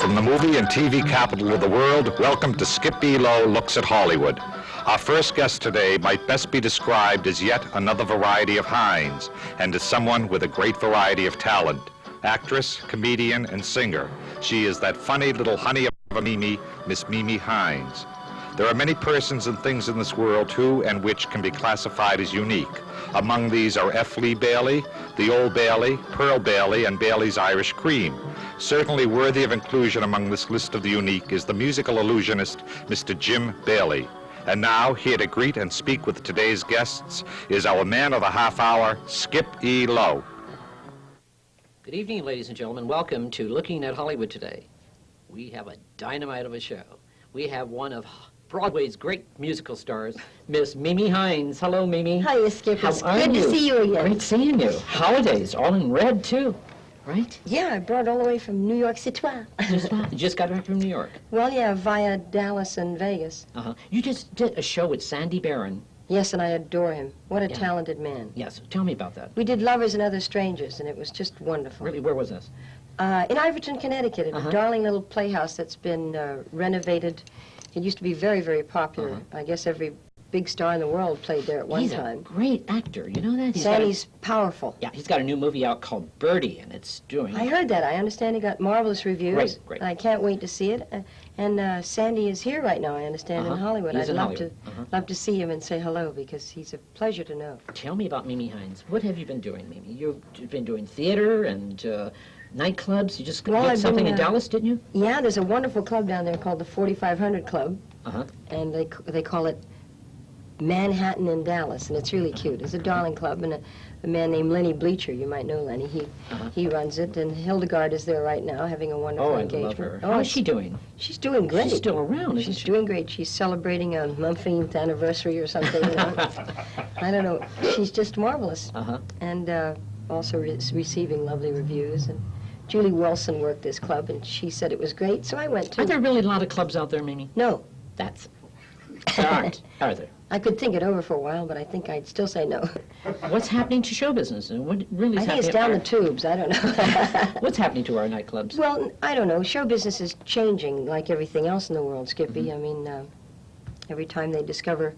from the movie and TV capital of the world, welcome to Skip E. Lowe Looks at Hollywood. Our first guest today might best be described as yet another variety of Hines, and as someone with a great variety of talent. Actress, comedian, and singer. She is that funny little honey of a Mimi, Miss Mimi Hines. There are many persons and things in this world who and which can be classified as unique. Among these are F. Lee Bailey, the Old Bailey, Pearl Bailey, and Bailey's Irish Cream. Certainly worthy of inclusion among this list of the unique is the musical illusionist, Mr. Jim Bailey. And now, here to greet and speak with today's guests is our man of the half hour, Skip E. Lowe. Good evening, ladies and gentlemen. Welcome to Looking at Hollywood today. We have a dynamite of a show. We have one of Broadway's great musical stars, Miss Mimi Hines. Hello, Mimi. Hi, Skip. It's How are good you? to see you again. Great seeing you. Holidays, all in red, too, right? Yeah, I brought it all the way from New York City. You just got back from New York. Well, yeah, via Dallas and Vegas. Uh-huh. You just did a show with Sandy Barron. Yes, and I adore him. What a Yeah. talented man. Yes, tell me about that. We did Lovers and Other Strangers, and it was just wonderful. Really, where was this? In Iverton, Connecticut, at Uh-huh. a darling little playhouse that's been renovated. It used to be very, very popular. Uh-huh. I guess every big star in the world played there at one He's time. a great actor, you know that? Sandy's powerful. Yeah, he's got a new movie out called Birdie, and it's doing... I heard that. I understand he got marvelous reviews. Great, great. And I can't wait to see it. And Sandy is here right now, I understand, in Uh-huh. Hollywood. He's I'd in love Hollywood. to Uh-huh. love to see him and say hello because he's a pleasure to know. Tell me about Mimi Hines. What have you been doing, Mimi? You've been doing theater and nightclubs. You just Well, did I've something been, in Dallas, didn't you? Yeah, there's a wonderful club down there called the 4500 Club, Uh-huh. and they call it Manhattan in Dallas, and it's really cute. It's a darling club, and a man named Lenny Bleacher, you might know Lenny, he runs it, and Hildegard is there right now having a wonderful Oh, I engagement. love her. Oh, How's she doing? She's doing great. She's still around, isn't She's she? doing great. She's celebrating a month-th anniversary or something. You know? I don't know. She's just marvelous. Uh-huh. And also receiving lovely reviews. And Julie Wilson worked this club, and she said it was great, so I went Are too. there really a lot of clubs out there, Mimi? No. There aren't, are there? I could think it over for a while, but I think I'd still say no. What's happening to show business? And what really is I think happening? it's down the tubes. I don't know. What's happening to our nightclubs? Well, I don't know. Show business is changing like everything else in the world, Skippy. I mean, every time they discover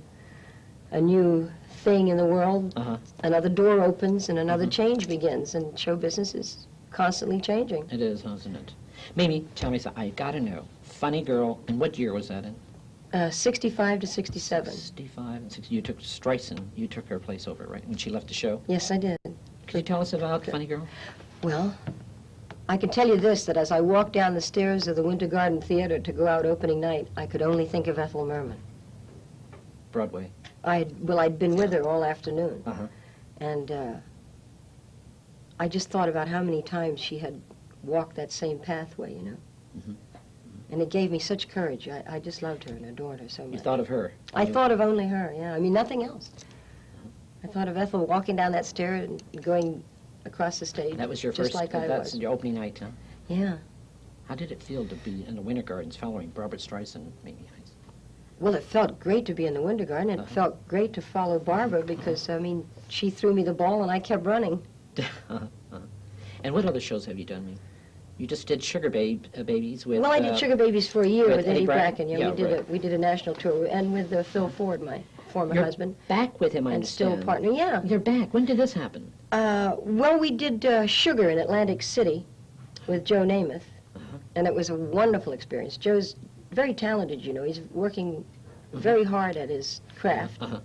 a new thing in the world, Uh-huh. another door opens and another change begins, and show business is constantly changing. It is, isn't it? Mimi, tell me something. I gotta know. Funny Girl, and what year was that in? 65 to 67. 65 and 60. You took Streisand. You took her place over, right? When she left the show. Yes, I did. Could you tell us about Funny Girl? Well, I can tell you this, that as I walked down the stairs of the Winter Garden Theater to go out opening night, I could only think of Ethel Merman. Broadway. I'd been with her all afternoon. Uh-huh. And I just thought about how many times she had walked that same pathway, you know. Mhm. And it gave me such courage. I just loved her and adored her so much. You thought of her. I thought of only her, yeah. I mean, nothing else. I thought of Ethel walking down that stair and going across the stage. That was your just first, like I that's was. your opening night, huh? Yeah. How did it feel to be in the Winter Gardens following Barbara Streisand, Mimi Hines? Well, it felt great to be in the Winter Garden. It Uh-huh. felt great to follow Barbara because, I mean, she threw me the ball and I kept running. And what other shows have you done, Mimi? You just did Sugar Babies with... Well, I did Sugar Babies for a year with with Eddie Eddie Bracken? Bracken. Yeah, Yeah, we did a national tour, and with Phil Ford, my former You're husband, back with him, I and still understand. partner. Yeah. You're back. When did this happen? Well, we did Sugar in Atlantic City with Joe Namath, Uh-huh. and it was a wonderful experience. Joe's very talented, you know. He's working very hard at his craft, Uh-huh.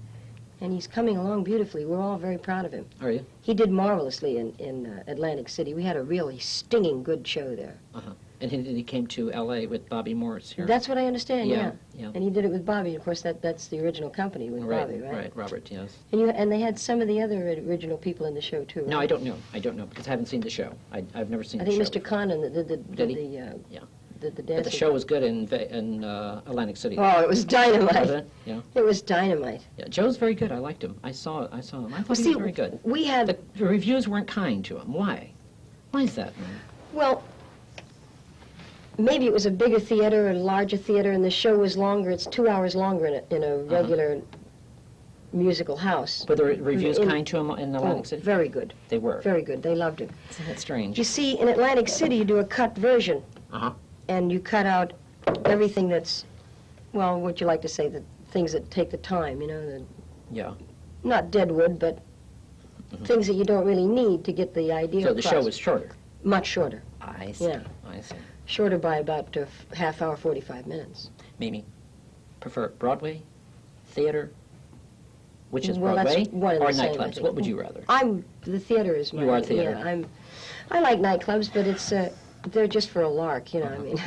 and he's coming along beautifully. We're all very proud of him. Are you? He did marvelously in Atlantic City. We had a really stinging good show there. Uh-huh. And he came to L.A. with Bobby Morris here. That's what I understand, yeah. Yeah. And he did it with Bobby. Of course, that's the original company with Bobby, right? Right, Robert, yes. And they had some of the other original people in the show, too, right? No, I don't know. I don't know, because I haven't seen the show. I've never seen I the think show. Mr. Condon did Did he? the Yeah. did the But dancing. the show was good in Atlantic City. Oh, it was dynamite. Was it? Yeah. It was dynamite. Yeah, Joe's very good. I liked him. I saw him. I thought he was very good. We had, The reviews weren't kind to him. Why? Why is that, man? well, maybe it was a bigger theater, a larger theater, and the show was longer. It's 2 hours longer in a regular musical house. Were the reviews In- kind to him in Atlantic Oh, City? very good. They were. Very good. They loved him. Isn't that strange? You see, in Atlantic City, you do a cut version. Uh-huh. and you cut out everything that's, well, what you like to say, the things that take the time, you know, Yeah. not dead wood, but things that you don't really need to get the idea So the across. show was shorter. Much shorter. I see. Yeah. I see. Shorter by about a half hour, 45 minutes. Mimi, prefer Broadway, theater? Which is Well, that's Broadway one and or the same, I nightclubs? think. What would you rather? The theater is my... You are theater. Yeah, I like nightclubs, but it's, they're just for a lark, you know, I mean.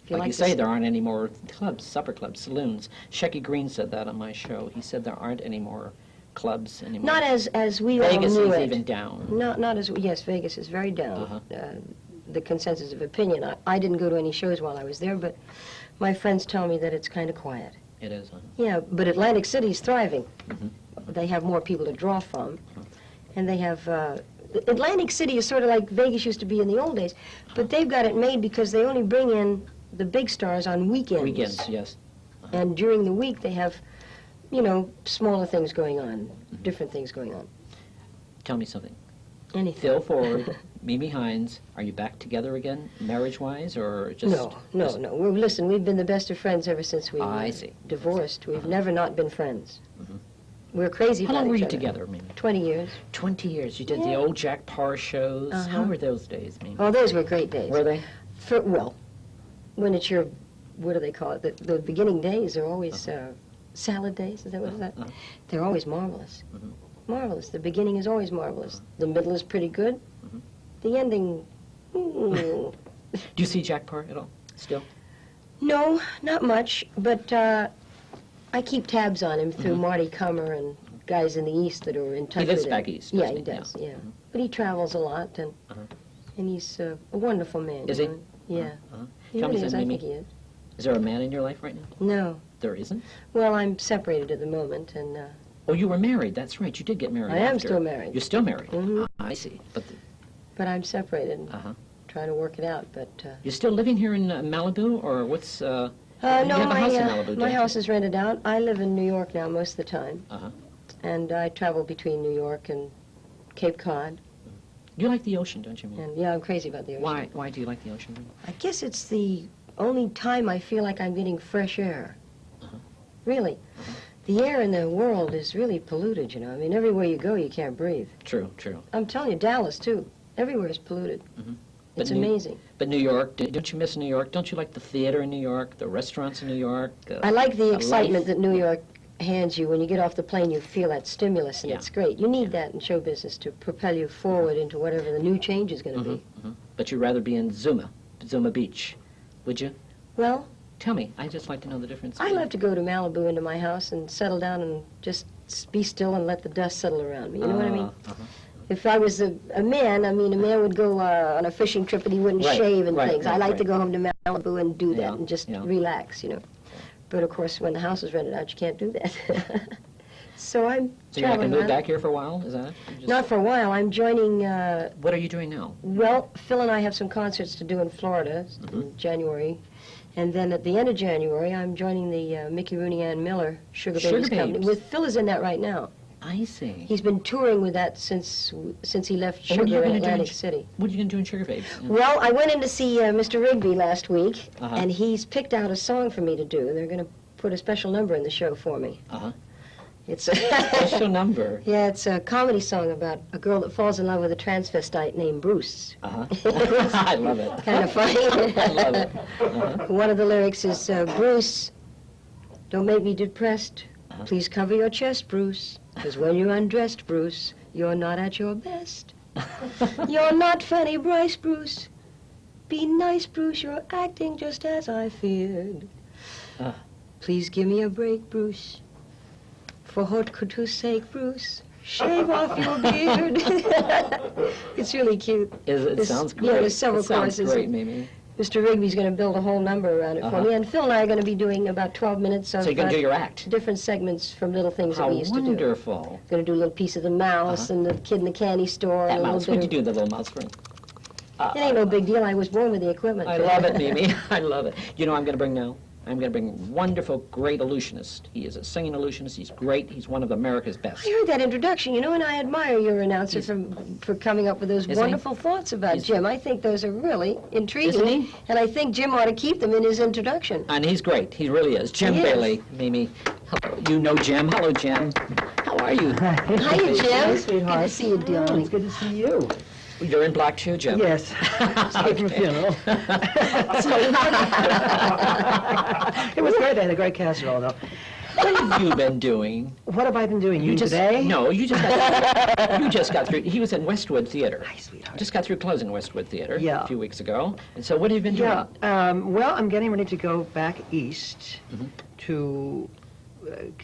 If Like you to say, s- there aren't any more clubs, supper clubs, saloons. Shecky Green said that on my show. He said there aren't any more clubs anymore. Not as we Vegas all knew is it. even down. Not as, yes, Vegas is very down. Uh-huh. The consensus of opinion. I didn't go to any shows while I was there, but my friends tell me that it's kind of quiet. It is, huh? Yeah, but Atlantic City's thriving. Mhm. They have more people to draw from, and they have... Atlantic City is sort of like Vegas used to be in the old days, but they've got it made because they only bring in the big stars on weekends. Weekends, yes. And during the week, they have, you know, smaller things going on, different things going on. Tell me something. Anything. Phil Ford, Mimi Hines, are you back together again, marriage-wise, or just... No. just- Listen, we've been the best of friends ever since we I see. divorced. We've never not been friends. We're crazy How about long were each you other. together, Mimi? 20 years. 20 years. You did the Yeah. old Jack Parr shows. How Uh-huh. were those days, Mimi? Oh, those were great days. Were they? Well, when it's your, what do they call it? The beginning days are always salad days. Is that what is that? Uh-huh. They're always marvelous. Mhm. Marvelous. The beginning is always marvelous. The middle is pretty good. The ending, Do you see Jack Parr at all, still? no, not much. But I keep tabs on him through Marty Cummer and guys in the East that are in touch He lives with back him. east, Yeah, doesn't he he? does. Yeah. But he travels a lot, and he's a wonderful man. Is you he? know? Yeah. Uh-huh. He Tell me really is. I something, think Mimi. he is. Is there a man in your life right now? No. There isn't? Well, I'm separated at the moment, and Oh, you were married. That's right. You did get married I am after. still married. You're still married? Mhm. I see. But but I'm separated and uh-huh. trying to work it out. But You're still living here in Malibu, or what's... you no, have a house in Malibu, my don't you? house is rented out. I live in New York now most of the time, Uh-huh. and I travel between New York and Cape Cod. You like the ocean, don't you, Mimi? And yeah, I'm crazy about the ocean. Why do you like the ocean, Mimi? I guess it's the only time I feel like I'm getting fresh air. Uh-huh. Really. The air in the world is really polluted, you know. I mean, everywhere you go, you can't breathe. True, true. I'm telling you, Dallas, too. Everywhere is polluted. Mhm. It's But New- amazing. But New York, don't you miss New York? Don't you like the theater in New York, the restaurants in New York? I like the excitement life? that New York hands you. When you get off the plane, you feel that stimulus, and Yeah. it's great. You need that in show business to propel you forward into whatever the new change is going to be. But you'd rather be in Zuma Beach, would you? Well, Tell me. I just like to know the difference. I love to go to Malibu into my house and settle down and just be still and let the dust settle around me. You know what I mean? Uh-huh. If I was a man, I mean, a man would go on a fishing trip and he wouldn't Right, shave and right, things. I right, like right. to go home to Malibu and do that Yeah, and just yeah. relax, you know. But of course, when the house is rented out, you can't do that. So I'm So you're not going traveling to move around. back here for a while? Is that it? You just- Not for a while. I'm joining, What are you doing now? well, Phil and I have some concerts to do in Florida in January. And then at the end of January, I'm joining the Mickey Rooney Ann Miller Sugar Sugar Babies Company. Babes. With Phil is in that right now. I see. He's been touring with that since he left And what are you Sugar in gonna do in Atlantic Ch- City. What are you going to do in Sugar Babes? Well, I went in to see Mr. Rigby last week, Uh-huh. and he's picked out a song for me to do. They're going to put a special number in the show for me. Uh-huh. It's Special number. Yeah, it's a comedy song about a girl that falls in love with a transvestite named Bruce. Uh-huh. I love it. Kind of funny. I love it. Uh-huh. One of the lyrics is, Bruce, don't make me depressed. Uh-huh. Please cover your chest, Bruce, because when you're undressed, Bruce, you're not at your best. You're not Fanny Bryce, Bruce. Be nice, Bruce, you're acting just as I feared. Ah. Please give me a break, Bruce. For haute couture's sake, Bruce, shave off your beard. It's really cute. It There's- sounds great. yeah, there's several it sounds choruses. great, Mimi. Mr. Rigby's going to build a whole number around it for Uh-huh. me, and Phil and I are going to be doing about 12 minutes of So you're going to do your act. different segments from little things How that we used to do. wonderful. Going to do a little piece of the mouse and the kid in the candy store. That and a mouse. little What'd bit you do, the little mouse ring? It ain't no big deal. I was born with the equipment. I love it, Mimi. I love it. You know what I'm going to bring now? I'm going to bring a wonderful, great illusionist. He is a singing illusionist. He's great. He's one of America's best. I heard that introduction, and I admire your announcer for coming up with those wonderful thoughts about Jim. I think those are really intriguing. Isn't he? And I think Jim ought to keep them in his introduction. And he's great. He really is. Jim Bailey, Mimi. Hello. You know Jim. Hello, Jim. How are you? Hiya, Jim. Hi, sweetheart. Good to see you, darling. It's good to see you. You're in black too, Jim? Yes. Escaped from a funeral. It was great. I had a great casserole, though. What have you been doing? What have I been doing? You just today? No, you just got through. He was in Westwood Theater. Hi, sweetheart. Just got through closing Westwood Theater Yeah. a few weeks ago. And so what have you been doing? Yeah. Well, I'm getting ready to go back east to...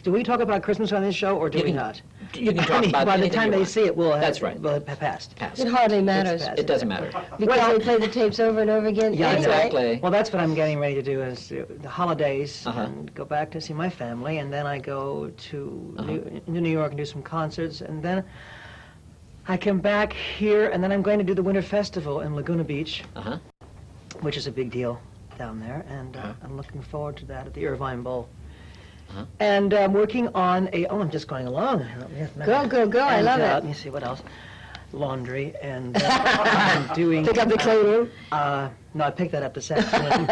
do we talk about Christmas on this show, or do we not? You can I talk mean, about by the anything time you they want. see it, That's right. We'll have passed. Pass. It hardly matters. It's It doesn't matter. Because they play the tapes over and over again. Yeah, That's right. Exactly. Well, that's what I'm getting ready to do is the holidays Uh-huh. and go back to see my family, and then I go to Uh-huh. New York and do some concerts, and then I come back here, and then I'm going to do the Winter Festival in Laguna Beach, Uh-huh. which is a big deal down there, and Uh-huh. I'm looking forward to that at the Irvine Bowl. Uh-huh. And I'm working on I'm just going along. Go, go, go. I And, love Let it. me see what else. Laundry, and I'm doing... Pick up the cleaning. No, I picked that up this afternoon.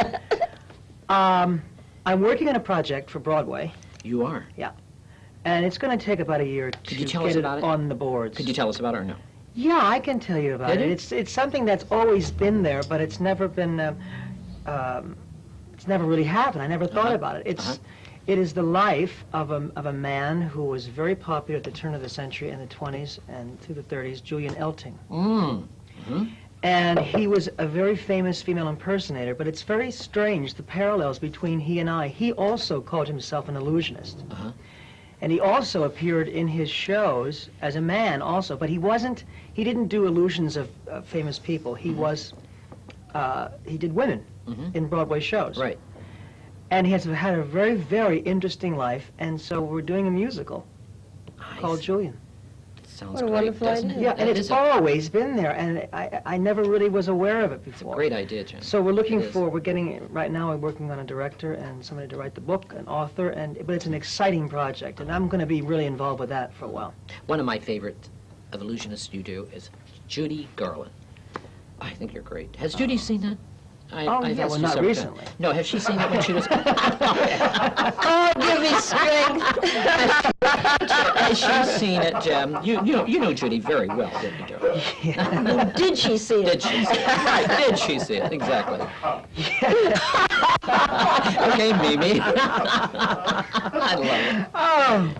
I'm working on a project for Broadway, You are. and it's going to take about a year to Could you tell us get about it? on the boards. Could you tell us about it or no? Yeah, I can tell you about Did it. you? It's something that's always been there, but it's never been. It's never really happened. I never thought Uh-huh. about it. Uh-huh. It is the life of a man who was very popular at the turn of the century in the 20s and through the 30s, Julian Elting. And he was a very famous female impersonator, but it's very strange, the parallels between he and I. He also called himself an illusionist. Uh-huh. And he also appeared in his shows as a man also, but he didn't do illusions of famous people. He he did women in Broadway shows. Right. And he has had a very, very interesting life, and so we're doing a musical called Julian. Sounds What a great, wonderful doesn't idea. it? Yeah, and It it's is a always been there, and I never really was aware of it before. great idea, Jim. So we're looking It is. right now we're working on a director and somebody to write the book, an author, but it's an exciting project, and I'm going to be really involved with that for a while. One of my favorite of illusionists you do is Judy Garland. I think you're great. Has Judy seen that? I've yeah, asked well, you not several recently. times. No, has she seen it when she was... Oh, give me strength. Has she seen it, Jim? You know Judy very well, didn't you, Joe? Did she see it? Did she see it? Right, did she see it? Exactly. Okay, Mimi. I love it. Oh,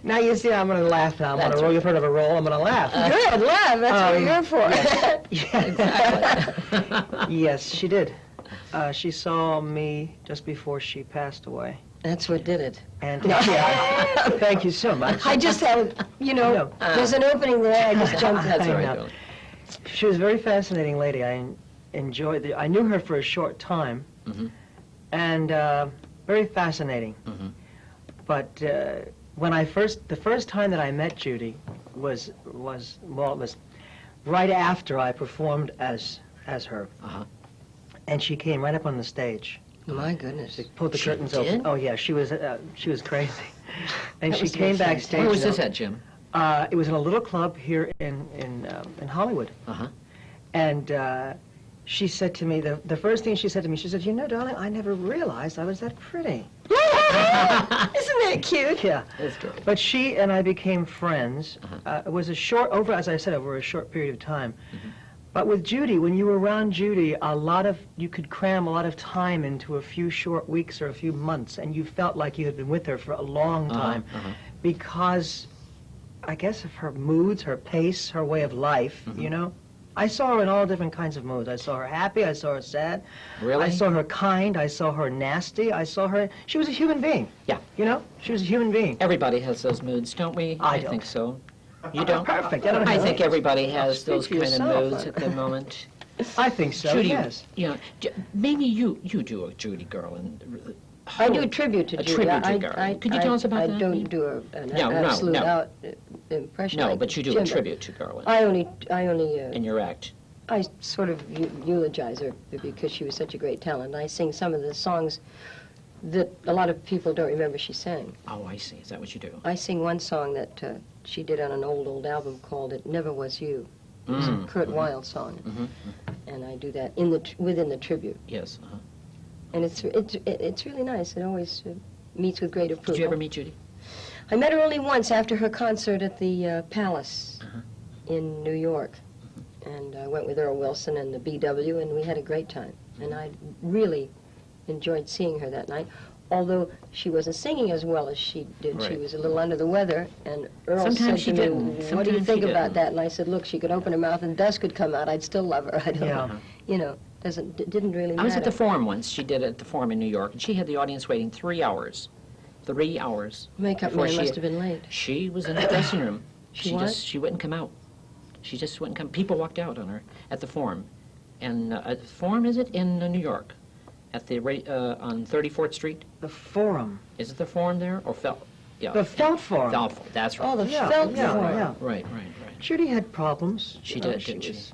now you see I'm going to laugh now. I'm on a That's roll. You've heard of a roll. I'm going to laugh. Good, laugh. That's what you're for. Exactly. Yes, she did. She saw me just before she passed away. That's what did it. And yeah, thank you so much. I just had, No. there's an opening there. I just jumped in. That's all I right, know. Billy. She was a very fascinating lady. I enjoyed I knew her for a short time, and very fascinating. But when the first time that I met Judy was right after I performed as her, and she came right up on the stage. My goodness. She pulled the She curtains did? open. Oh yeah, she was crazy, and That she was came fantastic. backstage. Where was this at, Jim? It was in a little club here in Hollywood. And she said to me, the first thing she said to me, she said, darling, I never realized I was that pretty. Isn't that cute? Yeah. That's great. But she and I became friends. It was over a short period of time. But with Judy, when you were around Judy, you could cram a lot of time into a few short weeks or a few months, and you felt like you had been with her for a long time because, I guess, of her moods, her pace, her way of life, I saw her in all different kinds of moods. I saw her happy, I saw her sad. Really? I saw her kind, I saw her nasty, she was a human being. Yeah. She was a human being. Everybody has those moods, don't we? I think don't. so. You don't? Perfect. I think everybody has Speak those for kind yourself. of moods at the moment. I think so, Judy, yes. maybe you do a Judy Garland. I do a tribute to A Judy. tribute to Garland. Could you tell us about that? I don't do an No, absolute no. out impression. No, like but you do Jim, a tribute to Garland I only in your act. I sort of eulogize her because she was such a great talent. I sing some of the songs that a lot of people don't remember she sang. Oh, I see. Is that what you do? I sing one song that she did on an old album called "It Never Was You." It's a Kurt Weill song, and I do that within the tribute. Yes. And it's really nice. It always meets with great approval. Did you ever meet Judy? I met her only once after her concert at the Palace in New York. And I went with Earl Wilson and the BW, and we had a great time. And I really enjoyed seeing her that night, although she wasn't singing as well as she did. Right. She was a little under the weather, and Earl Sometimes she said to me, didn't. what do you Sometimes think she about didn't. that? And I said, look, she could open her mouth and dust could come out. I'd still love her. I don't Yeah. know. You know, didn't really matter. I was at the Forum once. She did it at the Forum in New York, and she had the audience waiting 3 hours. 3 hours. Makeup before man must have been late. She was in the dressing room. She what? She wouldn't come out. She just wouldn't come. People walked out on her at the Forum. And the Forum, is it, in New York? At the on 34th Street? The Forum. Is it the Forum there? Or Felt? Yeah. The Felt Forum. Felt, that's right. Oh, the Yeah, felt yeah, Forum. yeah. Right. Judy had problems. She You know, did, didn't she? was-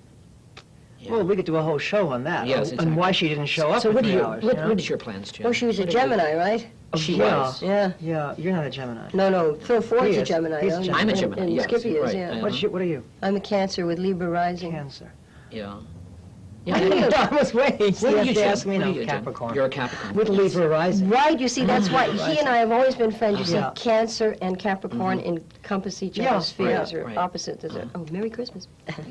Yeah. Well, we could do a whole show on that. Yes, and exactly. why she didn't show up So for what are 3 your hours. what, you know? what is your plans, Jim? Oh, she was a What are you- Gemini, right? She Yeah. was. Yeah. Yeah, you're not a Gemini. No, Phil Ford's He a is. Gemini. He's a though, Gemini. I'm a and- Gemini, And yes, Skippy is, right, yeah. What are you? I'm a Cancer with Libra rising. Cancer. Yeah. I was waiting. What are you, to Jim? ask me What are now. you, Jim? Capricorn. You're a Capricorn. With Libra rising. Right, you see, that's why he and I have always been friends. You see, Yeah. Cancer and Capricorn encompass each Yeah, other's spheres, right, or right. opposites. Oh, Merry Christmas.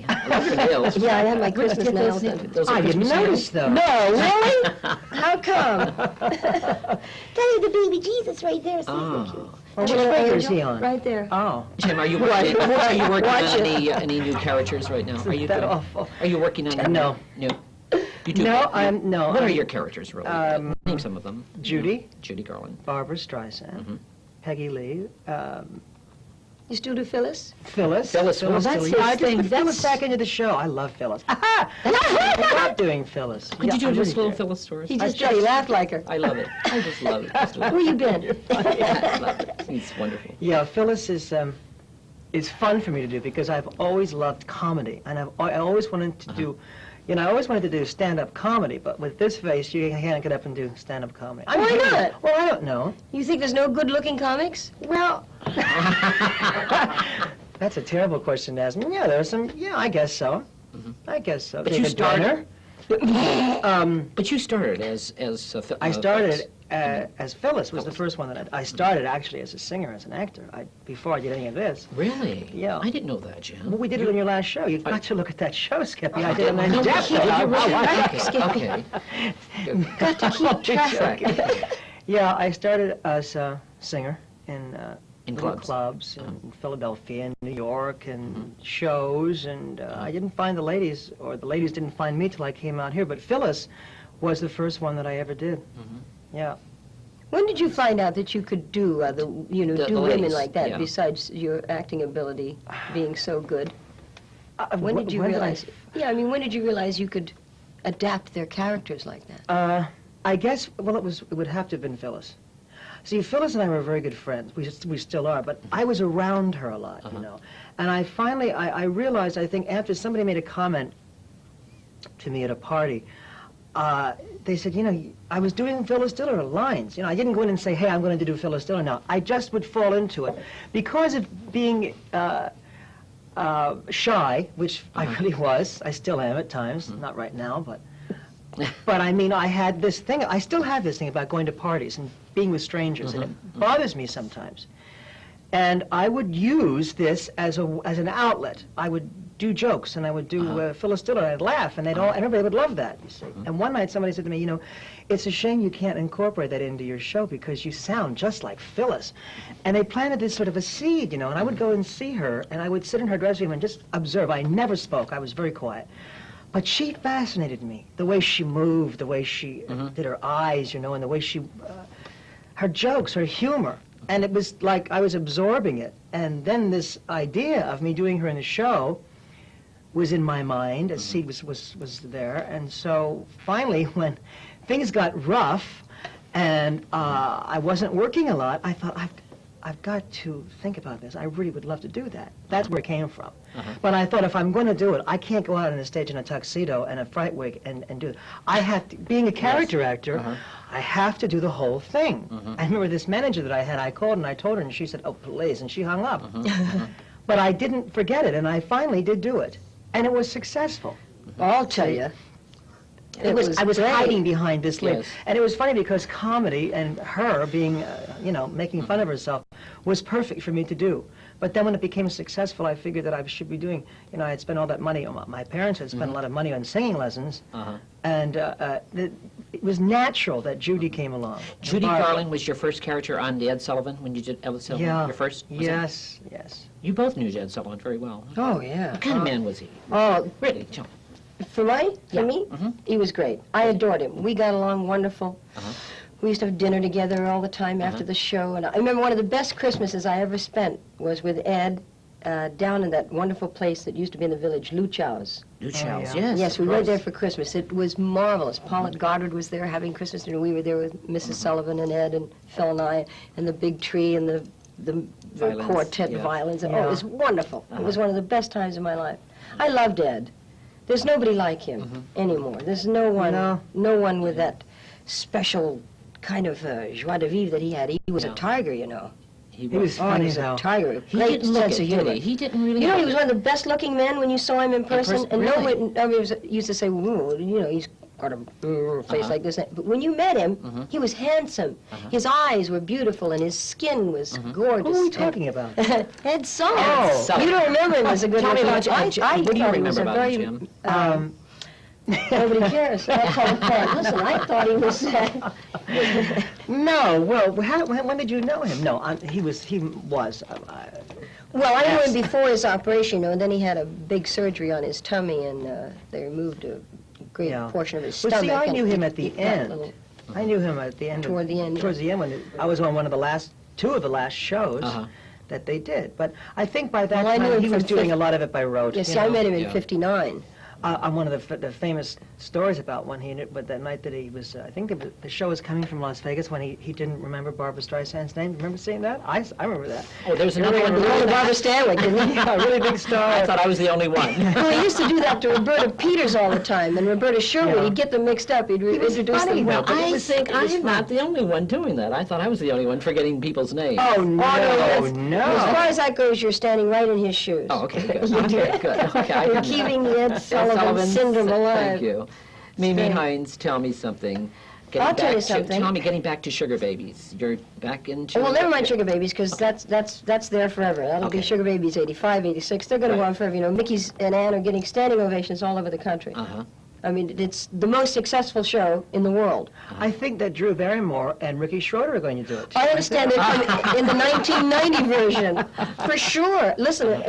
I love the nails. Yeah, I have my Where did Christmas you get those nails things? done. Those are I didn't Christmas nails? notice though. No, really? How come? Tell you the baby Jesus right there. See, Oh. Well, which Little finger is angel, he on? Right there. Oh. Jim, are you working on Watch it. any new characters right now? Are you that doing- awful? Are you working on any? No. No. You do. No, no. What are I'm- your characters really? Name some of them. Judy, Judy Garland. Barbara Streisand, Peggy Lee, You still do Phyllis? Phyllis, Phyllis. well, Phyllis that's Dilley. his Yeah, I just thing. put Phyllis That's- back into the show. I love Phyllis. I love doing Phyllis. Could you do I just really little do. Phyllis stories? He just did. He laughed like her. I love it. I just love it. Just love Where it. you been? I love it. It's wonderful. Yeah, Phyllis is fun for me to do because I've always loved comedy, and I always wanted to do, I always wanted to do stand-up comedy, but with this face, you can't get up and do stand-up comedy. Why doing not? it. Well, I don't know. You think there's no good-looking comics? Well, that's a terrible question to ask me. Yeah, there's some. Yeah, I guess so. I guess so. But you David started- Brenner. But you started as I Phyllis. started as Phyllis was the first one that I started actually as a singer, as an actor. Before I did any of this. Really? Yeah. I didn't know that, Jim. Well, we did it on your last show. You've got to look at that show, Skippy. I did an No, in-depth. did you about really? how I- Okay. Got to keep track. Yeah, I started as a singer in little clubs. clubs in Philadelphia and New York and shows, and I didn't find the ladies, or the ladies didn't find me till I came out here. But Phyllis was the first one that I ever did. Yeah. When did you find out that you could do The do women ladies, like that, yeah. besides your acting ability being so good? When did you when realize? Yeah, I mean, when did you realize you could adapt their characters like that? I guess, well, it would have to have been Phyllis. See, Phyllis and I were very good friends. We still are, but I was around her a lot, And I finally, I realized, I think, after somebody made a comment to me at a party, they said, I was doing Phyllis Diller lines. I didn't go in and say, hey, I'm going to do Phyllis Diller now. I just would fall into it. Because of being shy, which I really was, I still am at times, not right now, but I mean, I had this thing, I still have this thing about going to parties and being with strangers, and it bothers me sometimes. And I would use this as an outlet. I would do jokes, and I would do Phyllis Diller, and I'd laugh, and everybody would love that, you see. And one night somebody said to me, it's a shame you can't incorporate that into your show because you sound just like Phyllis. And they planted this sort of a seed, and I would go and see her, and I would sit in her dressing room and just observe. I never spoke. I was very quiet. But she fascinated me, the way she moved, the way she did her eyes, and the way she, her jokes, her humor. And it was like I was absorbing it. And then this idea of me doing her in the show was in my mind, a seed was there. And so finally, when things got rough and I wasn't working a lot, I thought, I've got to think about this. I really would love to do that. That's where it came from. But I thought, if I'm going to do it, I can't go out on the stage in a tuxedo and a fright wig and do it. I have to, being a character actor, I have to do the whole thing. I remember this manager that I had, I called and I told her, and she said, "Oh, please," and she hung up. But I didn't forget it, and I finally did do it. And it was successful. I'll tell you. I was great. hiding behind this lid. Yes. And it was funny because comedy and her being, making fun of herself was perfect for me to do. But then when it became successful, I figured that I should be doing, I had spent all that money, my parents had spent a lot of money on singing lessons, and it was natural that Judy came along. Judy Garland was your first character on Ed Sullivan when you did Ed Sullivan? Yeah. Your first? Was it? Yes, yes. You both knew Ed Sullivan very well. Oh, yeah. What kind of man was he? Oh, Really, tell me. for me, he was great. I adored him. We got along wonderful. We used to have dinner together all the time after the show. And I remember one of the best Christmases I ever spent was with Ed down in that wonderful place that used to be in the village, Luchow's. Luchow's, yeah. yes. Yes, of we went there course. for Christmas. It was marvelous. Paulette Goddard was there having Christmas dinner. We were there with Mrs. Sullivan and Ed and Phil and I, and the big tree and the Violins, quartet yeah. violins. Oh, Yeah. it was wonderful. It was one of the best times of my life. I loved Ed. There's nobody like him anymore. There's no one with that special kind of joie de vivre that he had. He was a tiger, He He was Oh, he funny was as hell. a tiger. He Great didn't look sense it, of did humor. he? He didn't really He look was it. one of the best-looking men when you saw him in person, and really? nobody used to say, "Ooh, he's got a face like this." But when you met him, he was handsome. His eyes were beautiful, and his skin was gorgeous. Who are we talking about? Ed Sullivan. Oh. You don't remember him as a good Tell me looking about man. Jim. I What do you thought he was remember a about very, him, Jim? Nobody cares. That's how it felt. Listen, I thought he was. No, well, when did you know him? No, he was. Well, I knew Yes. him before his operation, and then he had a big surgery on his tummy, and they removed a great Yeah. portion of his Well, stomach. see, I and knew him at he the got a end. little- I knew him at the end. Toward the end, Towards the end, when I was on one of the two of the last shows that they did. But I think by that Well, I knew time him he was from doing a lot of it by rote. Yes, you see, I know. met him in Yeah. '59. On one of the famous stories about when but that night that he was, I think the show was coming from Las Vegas when he didn't remember Barbara Streisand's name. Remember seeing that? I remember that. Oh, there was another one. The role of Barbara Stanwyck, didn't he? Yeah, really big star. I thought I was the only one. Well, he used to do that to Roberta Peters all the time, and Roberta Sherwood, Yeah. he'd get them mixed up. He'd was introduce funny, them. though. Well, But it I was- think it was I'm fun. not the only one doing that. I thought I was the only one forgetting people's names. Oh, no, As far no. as that goes, you're standing right in his shoes. Oh, okay, good. Okay, good. Okay, I You're didn't know. keeping the Ed Sullivan Sullivan's- syndrome alive. Thank you. Mimi great. Hines, tell me something. I'll tell you something. Tell me, getting back to Sugar Babies. You're back into... Well, never mind Sugar Babies, because that's there forever. That'll be Okay. Sugar Babies 85, 86. They're going to go on forever. Mickey's and Ann are getting standing ovations all over the country. I mean, it's the most successful show in the world. I think that Drew Barrymore and Ricky Schroeder are going to do it. I understand it in the 1990 version, for sure. Listen,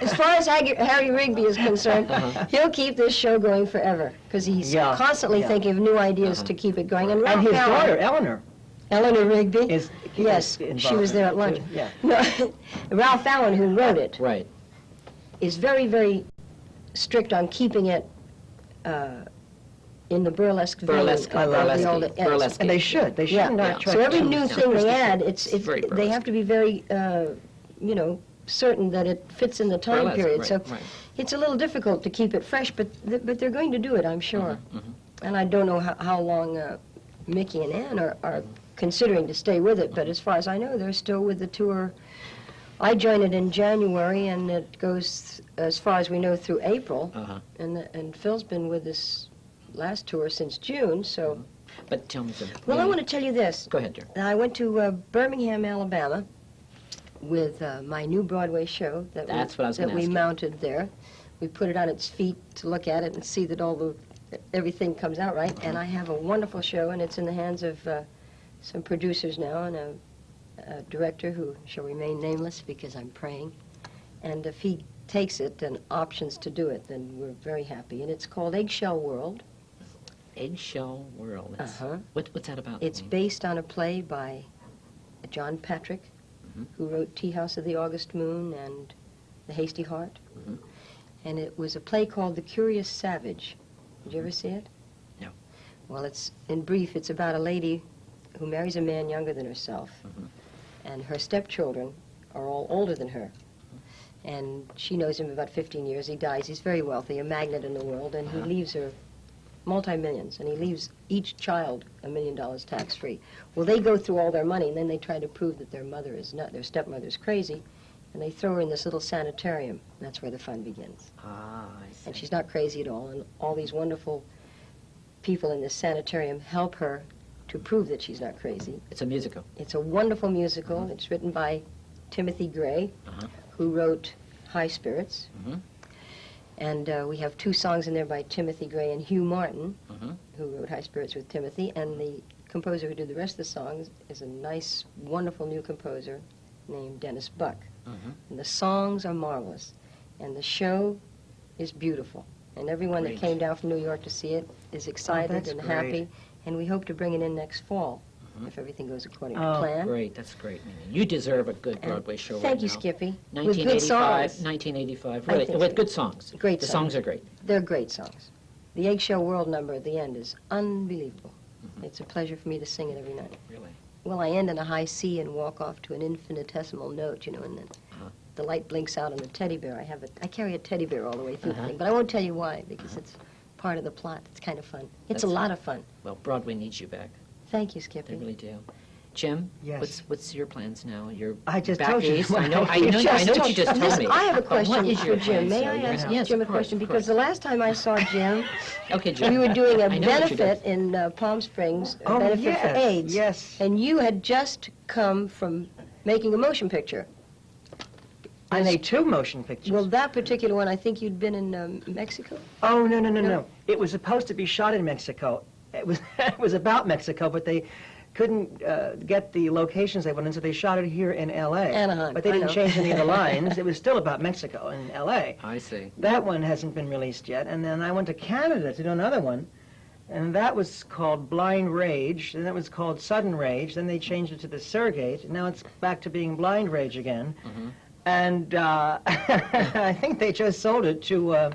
as far as Harry Rigby is concerned, he'll keep this show going forever, because he's Yeah, constantly yeah. thinking of new ideas to keep it going. And And Ralph his Allen- daughter, Eleanor, Eleanor Rigby, is yes, involved she was in there it, at lunch. too. Yeah. No, Ralph Allen, who wrote it, Right. is very, very strict on keeping it in the burlesque vein Burlesque, of the old Eds. burlesque. And they should. They Yeah. should not try So every to- new thing they add, Very they burlesque. have to be very, certain that it fits in the time Burlesque, period. right, So right. it's a little difficult to keep it fresh, but they're going to do it, I'm sure. And I don't know how long Mickey and Ann are considering to stay with it, but as far as I know, they're still with the tour. I joined it in January, and it goes, as far as we know, through April. And Phil's been with this last tour since June, so... But tell me something. Well, I want to tell you this. Go ahead, dear. I went to Birmingham, Alabama, with my new Broadway show that That's what I was gonna we ask you. mounted there. We put it on its feet to look at it and see that everything comes out right. And I have a wonderful show, and it's in the hands of some producers now and a director who shall remain nameless because I'm praying. And if he takes it and options to do it, then we're very happy. And it's called Eggshell World. Eggshell World. Uh-huh. What's that about? It's based on a play by John Patrick, who wrote Tea House of the August Moon and The Hasty Heart. And it was a play called The Curious Savage. Did you ever see it? No. Well, in brief, it's about a lady who marries a man younger than herself. And her stepchildren are all older than her. And she knows him about 15 years. He dies. He's very wealthy, a magnate in the world, and he leaves her multi-millions, and he leaves each child $1 million tax-free. Well, they go through all their money, and then they try to prove that their mother is not, their stepmother's crazy, and they throw her in this little sanitarium. That's where the fun begins. Ah, I see. And she's not crazy at all, and all these wonderful people in this sanitarium help her to prove that she's not crazy. It's a musical. It's a wonderful musical. It's written by Timothy Gray, who wrote High Spirits. And we have 2 songs in there by Timothy Gray and Hugh Martin, who wrote High Spirits with Timothy. And the composer who did the rest of the songs is a nice, wonderful new composer named Dennis Buck. And the songs are marvelous. And the show is beautiful. And everyone that came down from New York to see it is excited and happy. And we hope to bring it in next fall, if everything goes according to plan. Great, that's great, Mimi. You deserve a good Broadway show Thank right you, now. Skippy. With 1985, good songs. 1985, I really, think with so. good songs. Great The songs. songs are great. They're great songs. The Eggshell World number at the end is unbelievable. It's a pleasure for me to sing it every night. Really. Well, I end in a high C and walk off to an infinitesimal note, and then the light blinks out on the teddy bear. I carry a teddy bear all the way through the thing, but I won't tell you why, because it's part of the plot. It's kind of fun. It's a lot of fun. Well, Broadway needs you back. Thank you, They Skippy. really do. Jim, Yes. what's your plans now? You're I just back told you. east. I know You what you just told me. I have a But what question is for your Jim. plan, May sir? I You're ask gonna- yes, Jim a of course, question? of Because course. the last time I saw Jim, Okay, Jim. we were doing a I know what you benefit did. in Palm Springs, a Oh, benefit yes, for AIDS. yes. And you had just come from making a motion picture. I made 2 motion pictures. Well, that particular one, I think you'd been in Mexico? Oh, no. No? It was supposed to be shot in Mexico. It was it was about Mexico, but they couldn't get the locations they wanted, so they shot it here in L.A. Anaheim, But they I didn't know. change any of the lines. It was still about Mexico in L.A. I see. That one hasn't been released yet. And then I went to Canada to do another one, and that was called Blind Rage, and that was called Sudden Rage. Then they changed it to The Surrogate, and now it's back to being Blind Rage again. And I think they just sold it to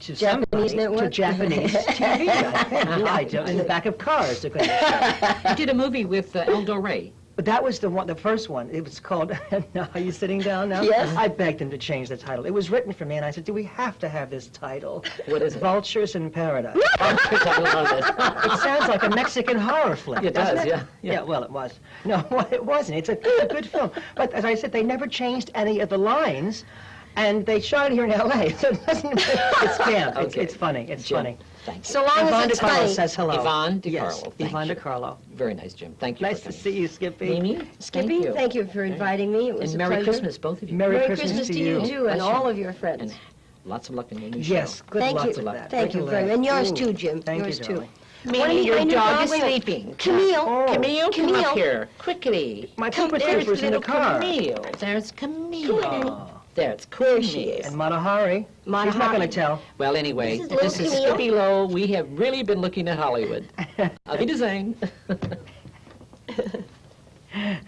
Japanese somebody, network? to Japanese TV. I think. I don't, in the back of cars. They're going to show. You did a movie with Eldo Ray. But that was the first one. It was called. Now, are you sitting down now? Yes. I begged them to change the title. It was written for me, and I said, "Do we have to have this title?" What is it? Vultures in Paradise. I love it. It sounds like a Mexican horror flick. It doesn't does, it? yeah. Well, it was. No, it wasn't. It's a good film. But as I said, they never changed any of the lines, and they shot it here in L.A. So it doesn't. It's scam. Okay. It's funny. It's Jim, funny. Thank you. So long Yvonne as it's DiCarlo funny. says hello. Yvonne DiCarlo, Yes, thank Yvonne you. DiCarlo. Very nice, Jim. Thank you Nice for to coming. see you, Skippy. Mimi, Skippy, thank you for inviting me. It was And a Merry pleasure. Christmas, both of you. Merry Christmas Christmas to you, too, and Bless all you. of your friends. And lots of luck in your new show. Yes, good Thank luck you. with that. Thank you Good very luck. much. And yours Ooh, too, Jim. Thank yours you, too. darling. Mimi, your I knew dog dog is went- sleeping. Camille. Oh. Camille, come Camille. up here, quickly. My Come, pooper there's was in the Little car. Camille. There's Camille. Oh. There's There she Camille. is. And Matahari. He's not Matahari. going to tell. Well, anyway, This is Lowe this is Camille. Skippy Lowe. We have really been looking at Hollywood. Auf Wiedersehen.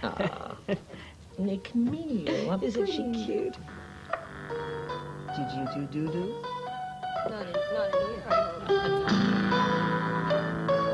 Ah. Camille, how Isn't she pretty. cute? Do. Not in here.